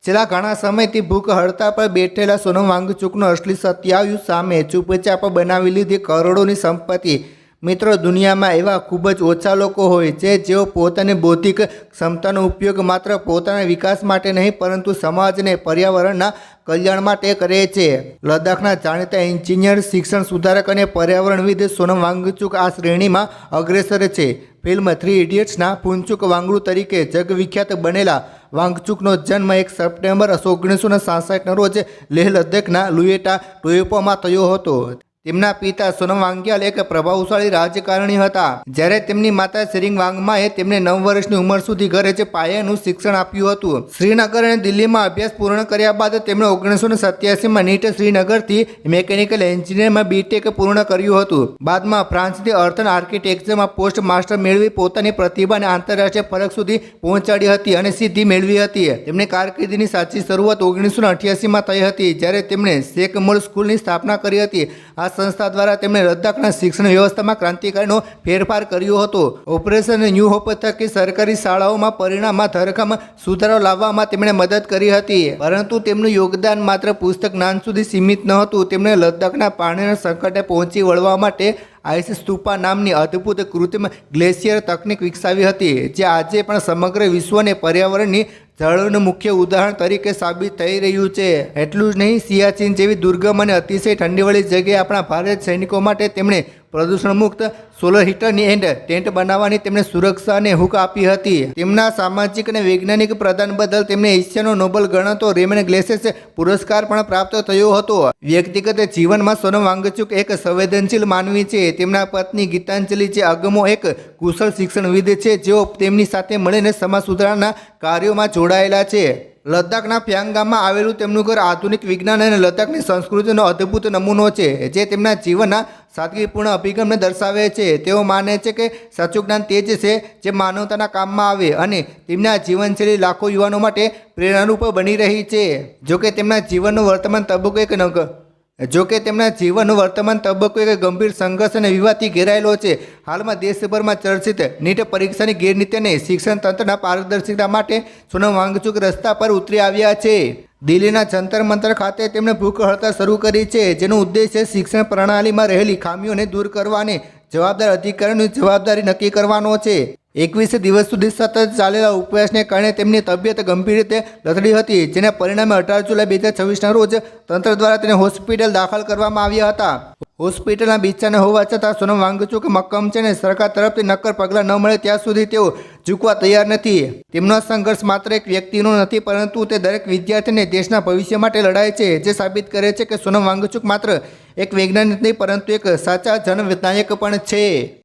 છેલ્લા ઘણા સમયથી ભૂખ હડતાળ પર બેઠેલા સોનમ વાંગચુકનું અસલી સત્ય આવ્યું સામે। ચૂપચાપ બનાવી લીધી કરોડોની સંપત્તિ। મિત્રો, દુનિયામાં એવા ખૂબ જ ઓછા લોકો હોય છે જેઓ પોતાની બૌદ્ધિક ક્ષમતાનો ઉપયોગ માત્ર પોતાના વિકાસ માટે નહીં પરંતુ સમાજ અને પર્યાવરણના કલ્યાણ માટે કરે છે। લદ્દાખના જાણીતા એન્જિનિયર, શિક્ષણ સુધારક અને પર્યાવરણવિદ સોનમ વાંગચુક આ શ્રેણીમાં અગ્રેસર છે। ફિલ્મ 3 ઇડિયટ્સના ફુનચુક વાંગડુ તરીકે જગવિખ્યાત બનેલા વાંગચુકનો જન્મ 1 સપ્ટેમ્બર 1966ના રોજ લેહ લદ્દાખના લુએટા ટોયોપોમાં થયો હતો। તેમના પિતા સોનમ વાંગ્યાલ એક પ્રભાવશાળી રાજકારણી હતા, જ્યારે તેમની માતા સેરિંગ વાંગમાએ તેમને 9 વર્ષની ઉંમર સુધી ઘરે જ પાયાનું શિક્ષણ આપ્યું હતું। શ્રીનગર અને દિલ્હીમાં અભ્યાસ પૂર્ણ કર્યા બાદ તેમણે 1987માં નીટ શ્રીનગરથી મિકેનિકલ એન્જિનિયરમાં બીટેક પૂર્ણ કર્યું હતું। બાદમાં ફ્રાન્સથી અર્થ એન્ડ આર્કિટેક્ચરમાં પોસ્ટ માસ્ટર મેળવી પોતાની પ્રતિભાને આંતરરાષ્ટ્રીય ફરક સુધી પહોંચાડી હતી અને સિદ્ધિ મેળવી હતી। તેમની કારકિર્દીની સાચી શરૂઆત 1988માં થઈ હતી, જ્યારે તેમણે શેખ મોલ સ્કૂલની સ્થાપના કરી હતી। આ સંસ્થા દ્વારા તેમણે લદ્દાખના શિક્ષણ વ્યવસ્થામાં ક્રાંતિકારીનો ફેરફાર કર્યો હતો। ઓપરેશન ન્યૂ હોપ થકી સરકારી શાળાઓમાં પરિણામમાં ધરખમ સુધારો લાવવામાં તેમણે મદદ કરી હતી, પરંતુ તેમનું યોગદાન માત્ર પુસ્તક જ્ઞાન સુધી સીમિત ન હતું। તેમણે લદ્દાખના પાણીના સંકટને પહોંચી વળવા માટે આઈસ સ્તૂપા નામની અદ્ભુત કૃત્રિમ ગ્લેશિયર તકનીક વિકસાવી હતી, જે આજે પણ સમગ્ર વિશ્વને પર્યાવરણની જાળવણીનું મુખ્ય ઉદાહરણ તરીકે સાબિત થઈ રહ્યું છે। એટલું જ નહીં, સિયાચીન જેવી દુર્ગમ અને અતિશય ઠંડીવાળી જગ્યાએ આપણા ભારતીય સૈનિકો માટે તેમણે પ્રદૂષણ મુક્ત સોલર હીટરની એન્ડ ટેન્ટ બનાવવાની તેમને સુરક્ષા અને હૂંફ આપી હતી। તેમના સામાજિક અને વૈજ્ઞાનિક પ્રદાન બદલ તેમને એશિયાનો નોબેલ ગણાતો રેમન ગ્લેસેસ પુરસ્કાર પણ પ્રાપ્ત થયો હતો। વ્યક્તિગત જીવનમાં સોનમ વાંગચુક એક સંવેદનશીલ માનવી છે। તેમના પત્ની ગીતાંજલિ જે અગમો એક કુશળ શિક્ષણવિદ છે, જેઓ તેમની સાથે મળીને સમાજ સુધારણા કાર્યોમાં જોડાયેલા છે। લદ્દાખના ફ્યાંગ ગામમાં આવેલું તેમનું ઘર આધુનિક વિજ્ઞાન અને લદ્દાખની સંસ્કૃતિનો અદ્ભુત નમૂનો છે, જે તેમના જીવનના સાદગીપૂર્ણ અભિગમને દર્શાવે છે। તેઓ માને છે કે સાચું જ્ઞાન તે જ છે જે માનવતાના કામમાં આવે, અને તેમના જીવનશૈલી લાખો યુવાનો માટે પ્રેરણારૂપ બની રહી છે। જોકે તેમના જીવનનો વર્તમાન તબક્કો એક ગંભીર સંઘર્ષ અને વિવાદથી ઘેરાયેલો છે। હાલમાં દેશભરમાં ચર્ચિત નીટ પરીક્ષાની ગેરરીતિ અને શિક્ષણ તંત્રના પારદર્શિતા માટે સોનમ વાંગચુક રસ્તા પર ઉતરી આવ્યા છે। દિલ્હીના જંતર મંતર ખાતે તેમણે ભૂખ હડતાળ શરૂ કરી છે, જેનો ઉદ્દેશ્ય શિક્ષણ પ્રણાલીમાં રહેલી ખામીઓને દૂર કરવા અને જવાબદાર અધિકારીઓની જવાબદારી નક્કી કરવાનો છે। 21 દિવસ સુધી સતત ચાલેલા ઉપવાસને કારણે તેમની તબિયત ગંભીર રીતે લથડી હતી, જેના પરિણામે 18 જુલાઈ 2026ના રોજ તંત્ર દ્વારા તેને હોસ્પિટલ દાખલ કરવામાં આવ્યા હતા। હોસ્પિટલના બિછાને હોવા છતાં સોનમ વાંગચુક મક્કમ છે અને સરકાર તરફથી નક્કર પગલાં ન મળે ત્યાં સુધી તેઓ ઝૂકવા તૈયાર નથી। તેમનો સંઘર્ષ માત્ર એક વ્યક્તિનો નથી, પરંતુ તે દરેક વિદ્યાર્થીને દેશના ભવિષ્ય માટે લડાય છે, જે સાબિત કરે છે કે સોનમ વાંગચુક માત્ર એક વૈજ્ઞાનિક નહીં પરંતુ એક સાચા જનનાયક પણ છે।